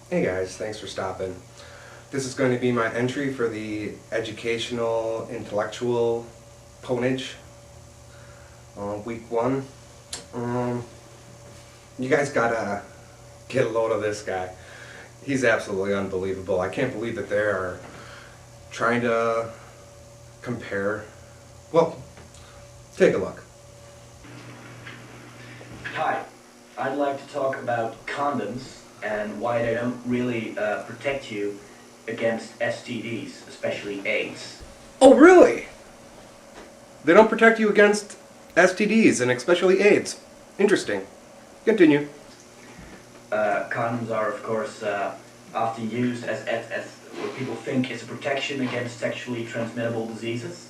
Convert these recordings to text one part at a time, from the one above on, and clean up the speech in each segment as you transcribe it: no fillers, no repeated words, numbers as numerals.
Hey guys, thanks for stopping. This is going to be my entry for the educational intellectual Pwnage week one. Um, you guys gotta get a load of this guy. He's absolutely unbelievable. I can't believe that they are trying to compare. Well, take a look. Hi, I'd like to talk about condoms and why they don't really protect you against STDs, especially AIDS. Oh, really? They don't protect you against STDs and especially AIDS. Interesting. Continue. Condoms are, of course, often used as what people think is a protection against sexually transmittable diseases,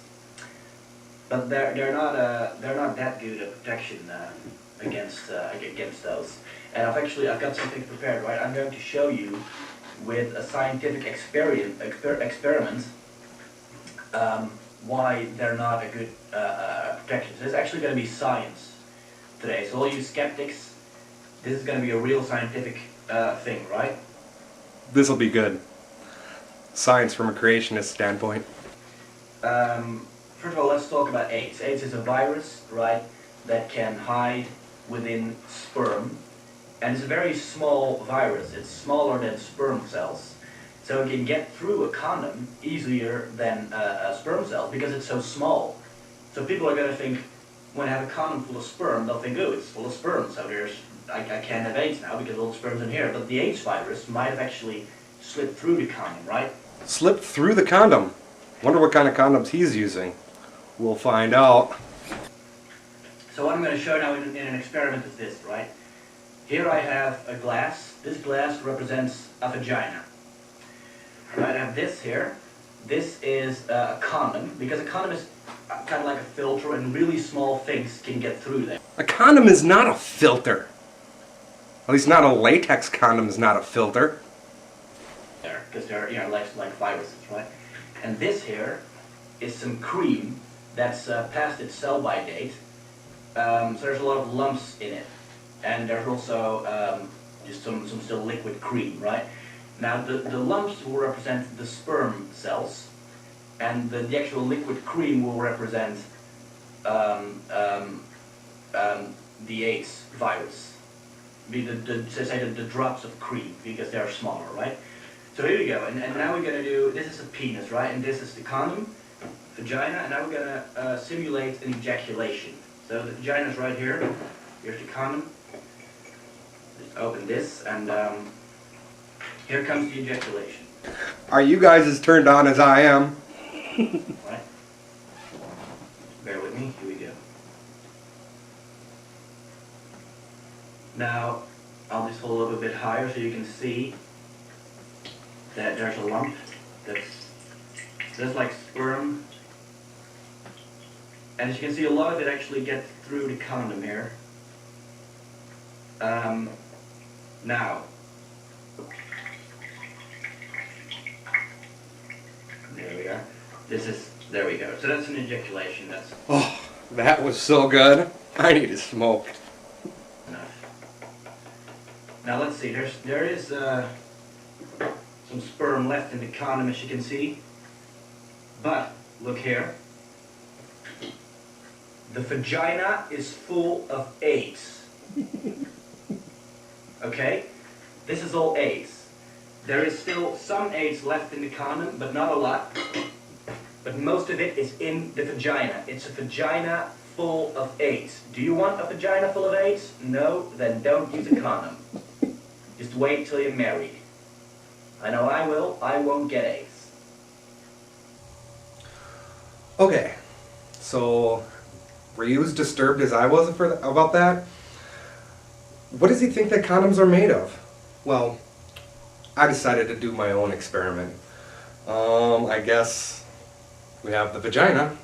but they're not that good a protection against those. And I've got something prepared, right? I'm going to show you with a scientific experiment why they're not a good protection. So it's actually going to be science today. So all you skeptics, this is going to be a real scientific thing, right? This'll be good. Science from a creationist standpoint. First of all, let's talk about AIDS. AIDS is a virus, right, that can hide within sperm, and it's a very small virus. It's smaller than sperm cells, so it can get through a condom easier than sperm cells because it's so small. So people are going to think, when I have a condom full of sperm, they'll think, oh, it's full of sperm, so I can't have AIDS now because all the sperm's in here. But the AIDS virus might have actually slipped through the condom, right? Slipped through the condom. Wonder what kind of condoms he's using. We'll find out. So what I'm going to show now in an experiment is this, right? Here I have a glass. This glass represents a vagina. Right, I have this here. This is a condom, because a condom is kind of like a filter and really small things can get through there. A condom is not a filter. At least not a latex condom is not a filter. Because they're, like viruses, right? And this here is some cream that's past its sell-by date. So there's a lot of lumps in it, and there's also just some still liquid cream, right? Now the lumps will represent the sperm cells, and the actual liquid cream will represent the AIDS virus. The drops of cream, because they're smaller, right? So here we go, and now we're going to do, this is a penis, right? And this is the condom, vagina, and now we're going to simulate an ejaculation. So the vagina is right here. Here's the condom. Just open this, and here comes the ejaculation. Are you guys as turned on as I am? Right? Bear with me. Here we go. Now, I'll just hold it up a bit higher so you can see that there's a lump that's like sperm. And as you can see, a lot of it actually gets through the condom here. Now, there we are. There we go. So that's an ejaculation. That's Oh, that was so good. I need to smoke. enough. Now let's see. There is some sperm left in the condom, as you can see. But look here. The vagina is full of AIDS. Okay? This is all AIDS. There is still some AIDS left in the condom, but not a lot. But most of it is in the vagina. It's a vagina full of AIDS. Do you want a vagina full of AIDS? No? Then don't use a condom. Just wait till you're married. I know I will. I won't get AIDS. Okay, so were you as disturbed as I was about that? What does he think that condoms are made of? Well, I decided to do my own experiment. I guess we have the vagina.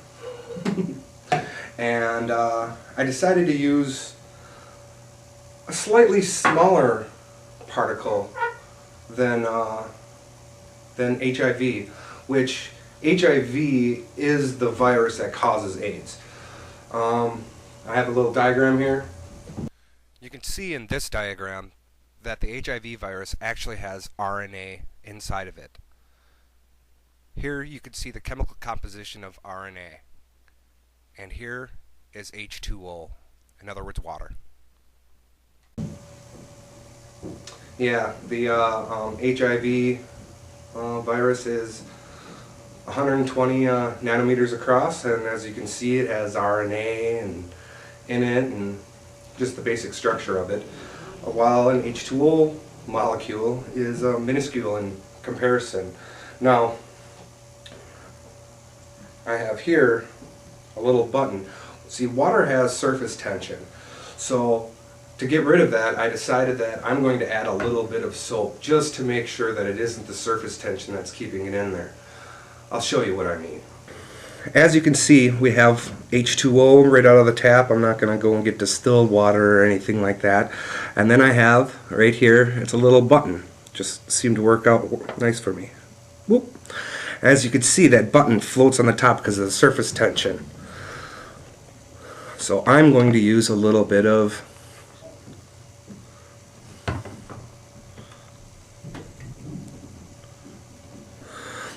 And I decided to use a slightly smaller particle than HIV, which HIV is the virus that causes AIDS. I have a little diagram here. You can see in this diagram that the HIV virus actually has RNA inside of it. Here you can see the chemical composition of RNA. And here is H2O, in other words, water. Yeah, the HIV virus is 120 nanometers across, and as you can see, it has RNA in it, and just the basic structure of it. While an H2O molecule is minuscule in comparison. Now, I have here a little button. See, water has surface tension, so to get rid of that, I decided that I'm going to add a little bit of soap just to make sure that it isn't the surface tension that's keeping it in there. I'll show you what I mean. As you can see, we have H2O right out of the tap. I'm not going to go and get distilled water or anything like that. And then I have, right here, it's a little button. Just seemed to work out nice for me. Whoop. As you can see, that button floats on the top because of the surface tension. So I'm going to use a little bit of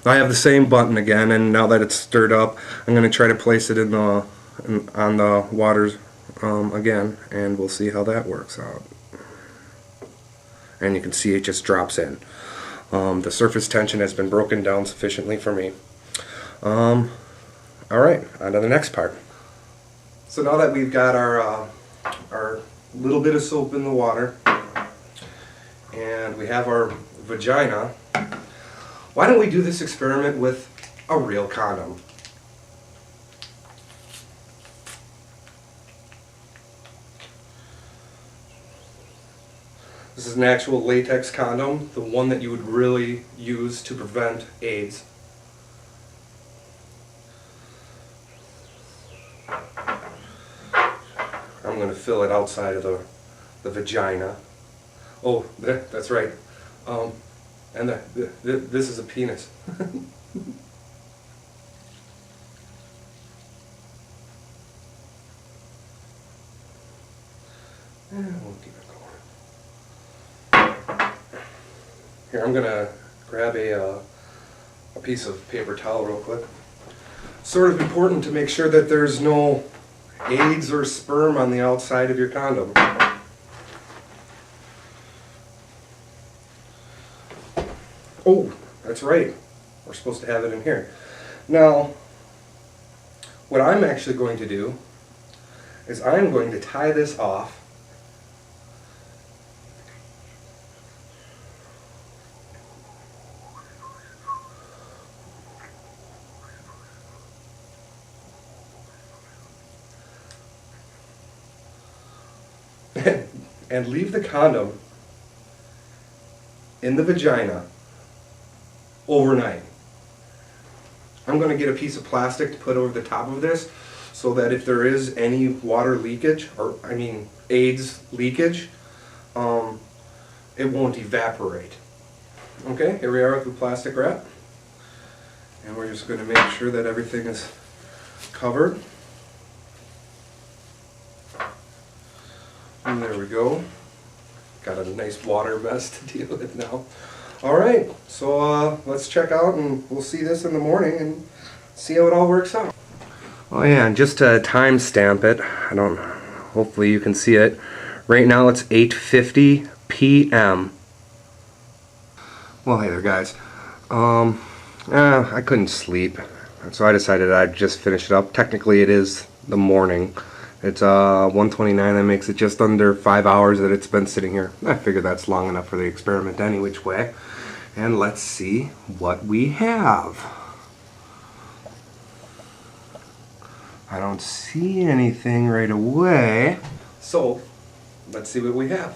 I have the same button again, and now that it's stirred up, I'm going to try to place it on the waters again, and we'll see how that works out. And you can see it just drops in. The surface tension has been broken down sufficiently for me. Alright, on to the next part. So now that we've got our little bit of soap in the water, and we have our vagina, why don't we do this experiment with a real condom? This is an actual latex condom, the one that you would really use to prevent AIDS. I'm going to fill it outside of the vagina. Oh, that's right. And this is a penis. We'll keep it going. Here, I'm gonna grab a piece of paper towel real quick. Sort of important to make sure that there's no AIDS or sperm on the outside of your condom. Oh, that's right. We're supposed to have it in here. Now, what I'm actually going to do is I'm going to tie this off and leave the condom in the vagina overnight. I'm going to get a piece of plastic to put over the top of this so that if there is any water leakage, or I mean AIDS leakage, it won't evaporate. Okay, here we are with the plastic wrap, and we're just going to make sure that everything is covered. And there we go. Got a nice water mess to deal with now. Alright, so let's check out and we'll see this in the morning and see how it all works out. Oh yeah, and just to time stamp it, hopefully you can see it. Right now it's 8:50 p.m. Well, hey there guys. I couldn't sleep, so I decided I'd just finish it up. Technically it is the morning. It's 1:29, that makes it just under 5 hours that it's been sitting here. I figure that's long enough for the experiment any which way. And let's see what we have. I don't see anything right away. So, let's see what we have.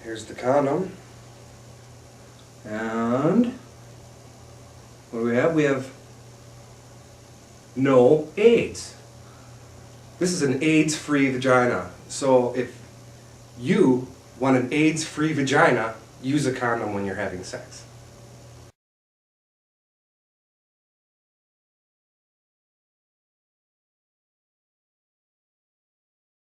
Here's the condom. And what do we have? We have no AIDS. This is an AIDS-free vagina. So if you want an AIDS-free vagina, use a condom when you're having sex.